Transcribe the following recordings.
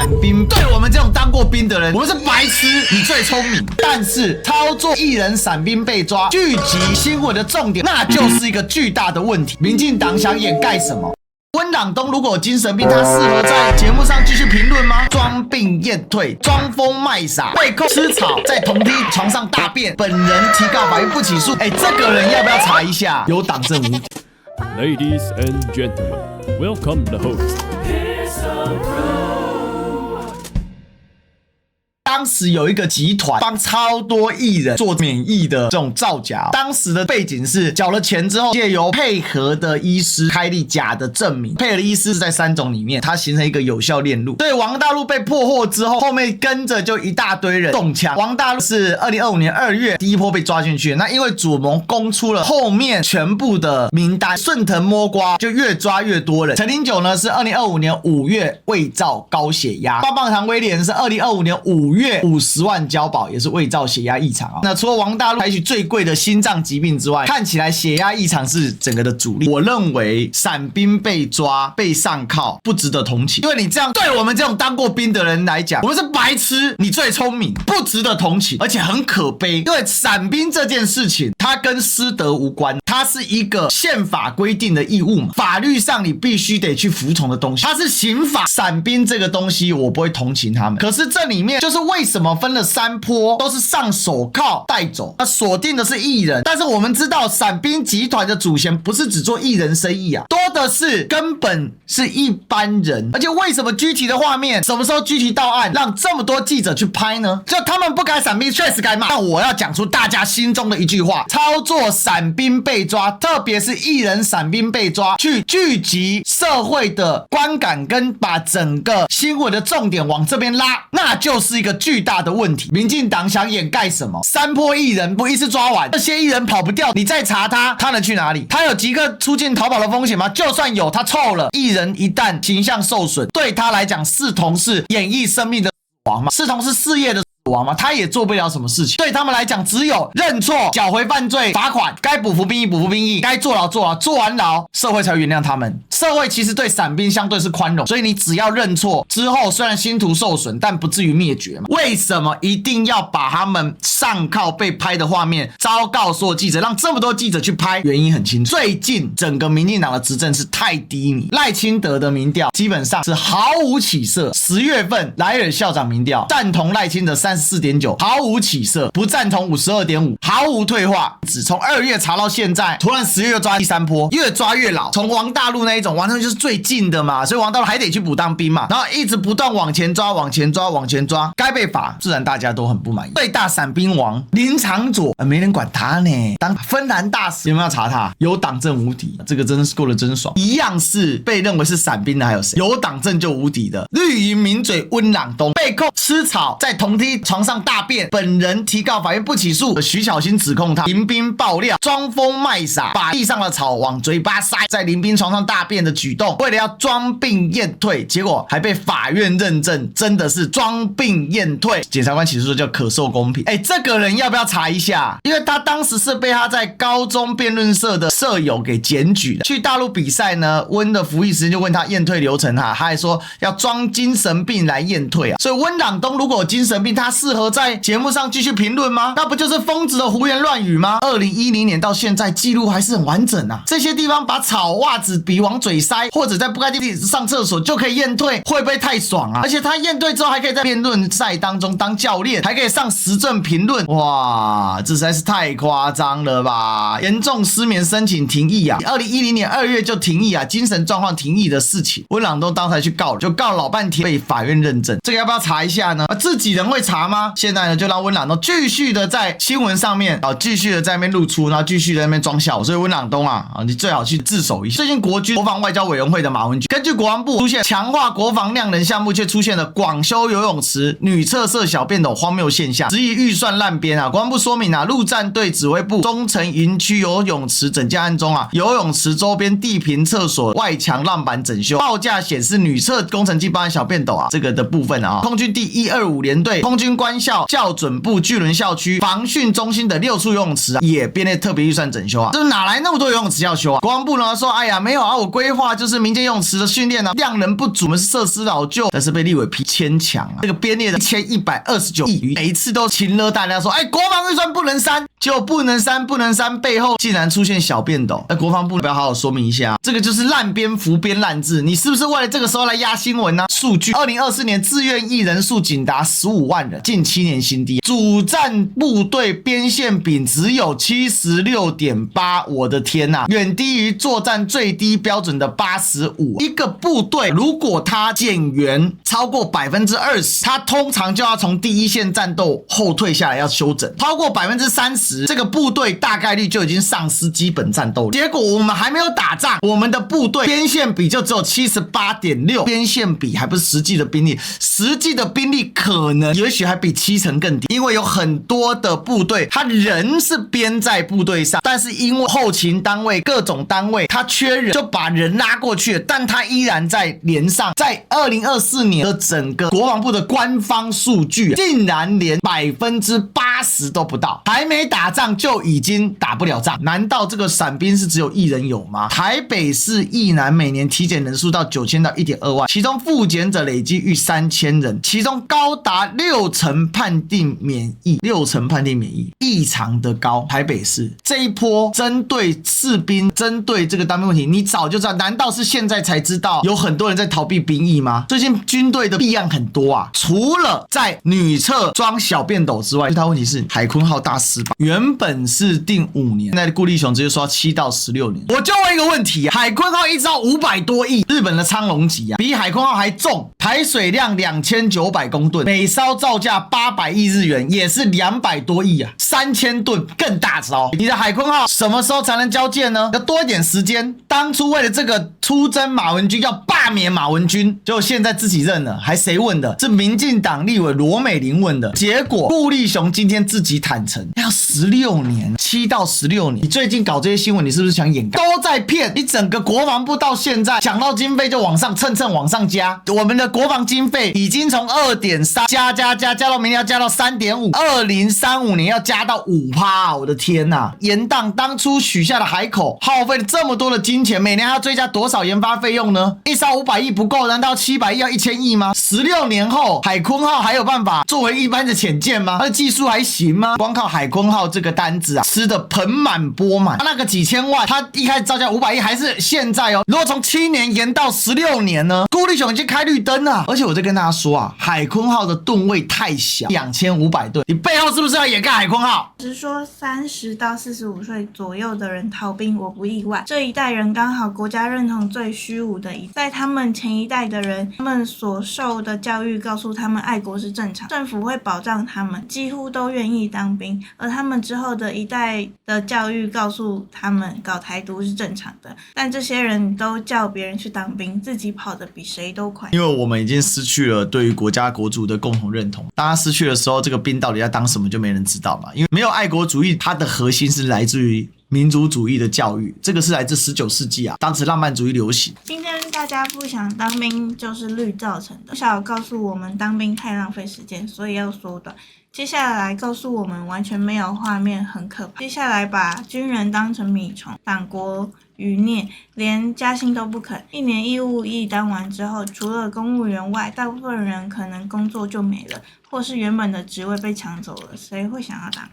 伞兵，对我们这种当过兵的人，我们是白痴，你最聪明。但是操作艺人伞兵被抓，聚集新闻的重点，那就是一个巨大的问题。民进党想掩盖什么？温朗东如果有精神病，他适合在节目上继续评论吗？装病验退，装疯卖傻，被控吃草，在同梯床上大便，本人提告法院不起诉。这个人要不要查一下？有党政无敌。Ladies and gentlemen, welcome the host. 当时有一个集团帮超多艺人做免疫的这种造假，当时的背景是缴了钱之后，借由配合的医师开立假的证明，配合的医师是在3种里面，它形成一个有效链路。所以王大陆被破获之后，后面跟着就一大堆人中枪。王大陆是2025年2月第一波被抓进去，那因为主谋公出了后面全部的名单，顺藤摸瓜就越抓越多人。陈零九呢是2025年5月伪造高血压，棒棒糖威廉是2025年5月50万交保，也是伪造血压异常啊。那除了王大陆采取最贵的心脏疾病之外，看起来血压异常是整个的主力。我认为伞兵被抓被上铐不值得同情，因为你这样对我们这种当过兵的人来讲，我们是白痴，你最聪明，不值得同情，而且很可悲。因为伞兵这件事情，它跟师德无关，它是一个宪法规定的义务嘛，法律上你必须得去服从的东西，它是刑法。伞兵这个东西我不会同情他们，可是这里面就是为什么分了3波都是上手铐带走，那锁定的是艺人，但是我们知道伞兵集团的祖先不是只做艺人生意啊，多的是根本是一般人。而且为什么具体的画面什么时候具体到案让这么多记者去拍呢？就他们不该伞兵确实该骂，但我要讲出大家心中的一句话，操作伞兵被抓，特别是艺人伞兵被抓，去聚集社会的观感跟把整个新闻的重点往这边拉，那就是一个巨大的问题。民进党想掩盖什么？3波艺人不一次抓完，这些艺人跑不掉，你再查他能去哪里？他有几个出境逃跑的风险吗？就算有，他臭了。艺人一旦形象受损，对他来讲视同是演艺生命的死亡吗？视同是事业的死亡吗？他也做不了什么事情。对他们来讲，只有认错、缴回犯罪、罚款，该补服兵役补服兵役，该坐牢坐牢，坐完牢社会才会原谅他们。社会其实对伞兵相对是宽容，所以你只要认错之后，虽然星途受损，但不至于灭绝嘛。为什么一定要把他们上铐被拍的画面昭告所有记者，让这么多记者去拍？原因很清楚，最近整个民进党的执政是太低迷，赖清德的民调基本上是毫无起色。10月份莱尔校长民调赞同赖清德34.9%，毫无起色；不赞同52.5%，毫无退化。只从2月查到现在，突然10月又抓第3波，越抓越老。从王大陆那一种，王大陆就是最近的嘛，所以王大陆还得去补当兵嘛，然后一直不断往前抓，往前抓，往前抓，该被罚，自然大家都很不满意。最大伞兵王林长佐，没人管他呢，当芬兰大使，有没有查他？有党政无敌，这个真的是过得真爽。一样是被认为是伞兵的，还有谁？有党政就无敌的绿营名嘴温朗东被控吃草，在同梯床上大便，本人提告法院不起诉。徐小新指控他林兵爆料装疯卖傻，把地上的草往嘴巴塞，在林兵床上大便的举动，为了要装病验退，结果还被法院认证真的是装病验退。检察官起诉说叫可受公平。这个人要不要查一下？因为他当时是被他在高中辩论社的舍友给检举的。去大陆比赛呢，温的服役时间就问他验退流程他还说要装精神病来验退啊。所以温朗东如果有精神病，他适合在节目上继续评论吗？那不就是疯子的胡言乱语吗？2010年到现在记录还是很完整啊。这些地方把草袜子笔往嘴塞，或者在不该地方上厕所就可以验退，会不会太爽啊？而且他验退之后还可以在辩论赛当中当教练，还可以上时政评论，哇，这实在是太夸张了吧！严重失眠申请停役啊，2010年2月就停役啊，精神状况停役的事情，温朗东当时就告了，就告了老半天，被法院认证。这个要不要查一下呢？自己人会查吗？现在呢，就让温朗东继续的在新闻上面继续的在那边露出，然后继续的在那边装笑。所以温朗东你最好去自首一下。最近国军国防外交委员会的马文君，根据国防部出现强化国防量能项目，却出现了广修游泳池女厕设小便斗荒谬现象，质疑预算烂编啊。国防部说明陆战队指挥部中城营区游泳池整建案中游泳池周边地坪厕所外墙浪板整修，报价显示女厕工程计包含小便斗这个的部分空军第125联队空军军官校校准部巨轮校区防训中心的6处游泳池也编列特别预算整修啊，这哪来那么多游泳池要修啊？国防部呢说，哎呀没有啊，我规划就是民间游泳池的训练啊，量能不足，我们是设施老旧，但是被立委批牵强啊。这个编列的1129亿元，每一次都情勒大家说，哎，国防预算不能删，就不能删，背后竟然出现小变动。那国防部不要好好说明一下，这个就是烂编浮编烂字，你是不是为了这个时候来压新闻呢？数据，2024年志愿役人数仅达15万人，近7年新低。主战部队编宪比只有 76.8%， 我的天哪，远低于作战最低标准的85%。一个部队如果它减员超过 20%， 它通常就要从第一线战斗后退下来，要休整。超过 30%， 这个部队大概率就已经丧失基本战斗力。结果我们还没有打仗，我们的部队编宪比就只有 78.6%， 编宪比还不是实际的兵力，实际的兵力可能也许还比70%更低，因为有很多的部队他人是编在部队上，但是因为后勤单位各种单位他缺人，就把人拉过去了，但他依然在连上。在2024年的整个国防部的官方数据竟然连 80% 都不到，还没打仗就已经打不了仗，难道这个伞兵是只有1人有吗？台北市役男每年体检人数到9000到 1.2万，其中复检者累计逾3000人，其中高达60%判定免疫，60%判定免疫，异常的高。台北市这一波针对士兵，针对这个当兵问题，你早就知道，难道是现在才知道有很多人在逃避兵役吗？最近军队的弊案很多啊，除了在女厕装小便斗之外，最大问题是海鲲号大失败，原本是定5年，现在的顾立雄直接说7到16年。我就问一个问题啊，海鲲号一艘500多亿，日本的苍龙级啊，比海鲲号还重，排水量2900公吨，每艘造价800亿日元，也是200多亿啊，3000吨更大艘。你的海鲲号什么时候才能交建呢？要多一点时间。当初为了这个出征马文君，要罢免马文君，结果现在自己认了，还谁问的？是民进党立委罗美玲问的。结果顾立雄今天自己坦诚，要16年，7到16年。你最近搞这些新闻，你是不是想掩盖？都在骗你。整个国防部到现在想到经费就往上蹭往上加，我们的国防经费已经从 2.3 加到明年要加到 3.5，2035年要加到 5%啊，我的天哪！延宕当初许下的海口，耗费了这么多的金钱，每年还要追加多少研发费用呢？一艘500亿不够，难道700亿要1000亿吗？16年后海鲲号还有办法作为一般的潜舰吗？它的技术还行吗？光靠海鲲号这个单子啊，吃的盆满钵满。那个几千万，他一开始造价500亿，还是现在哦。如果从7年延到16年呢？顾立雄已经开绿灯了。而且我再跟大家说啊，海鲲号的吨位太小，2500吨，你背后是不是要掩盖海鲲号？只说30到45岁左右的人逃兵，我不意外。这一代人刚好国家认同最虚无的一代，在他们前一代的人，他们所受的教育告诉他们爱国是正常，政府会保障他们，几乎都愿意当兵。而他们之后的一代的教育告诉他们搞台独是正常的，但这些人都叫别人去当兵，自己跑得比谁都快。因为我们已经失去了对于国家国族的共同认同，当他失去的时候，这个兵到底要当什么就没人知道嘛。因为没有爱国主义，它的核心是来自于民族主义的教育，这个是来自19世纪啊，当时浪漫主义流行。今天大家不想当兵就是绿造成的，小告诉我们当兵太浪费时间，所以要缩短。接下来告诉我们完全没有画面，很可怕。接下来把军人当成米虫，党国余孽，连加薪都不肯。1年义务役当完之后，除了公务员外，大部分人可能工作就没了，或是原本的职位被抢走了，谁会想要当？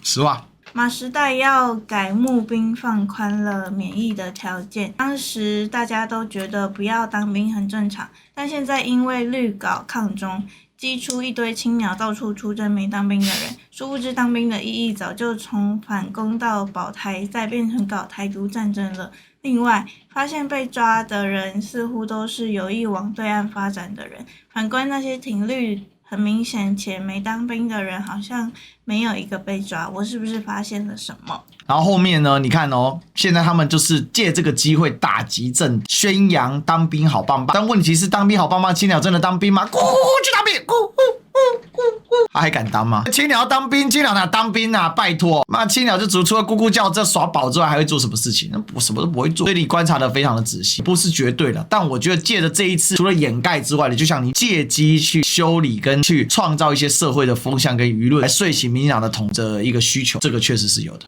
实话。马时代要改募兵，放宽了免役的条件，当时大家都觉得不要当兵很正常，但现在因为绿稿抗中，激出一堆青鸟到处出征没当兵的人，殊不知当兵的意义早就从反攻到保台，再变成搞台独战争了。另外，发现被抓的人似乎都是有意往对岸发展的人，反观那些挺绿很明显且没当兵的人，好像没有一个被抓，我是不是发现了什么？然后后面呢，你看哦，现在他们就是借这个机会打击政，宣扬当兵好棒棒。但问题是，当兵好棒棒，青鸟真的当兵吗？咕呼呼去当兵，咕呼。他还敢当吗？青鸟当兵，青鸟哪当兵啊？拜托，妈青鸟就除了咕咕叫这耍宝之外，还会做什么事情？那什么都不会做。所以你观察的非常的仔细，不是绝对的，但我觉得借着这一次，除了掩盖之外，你就像你借机去修理跟去创造一些社会的风向跟舆论，来睡醒民进党的统的一个需求，这个确实是有的。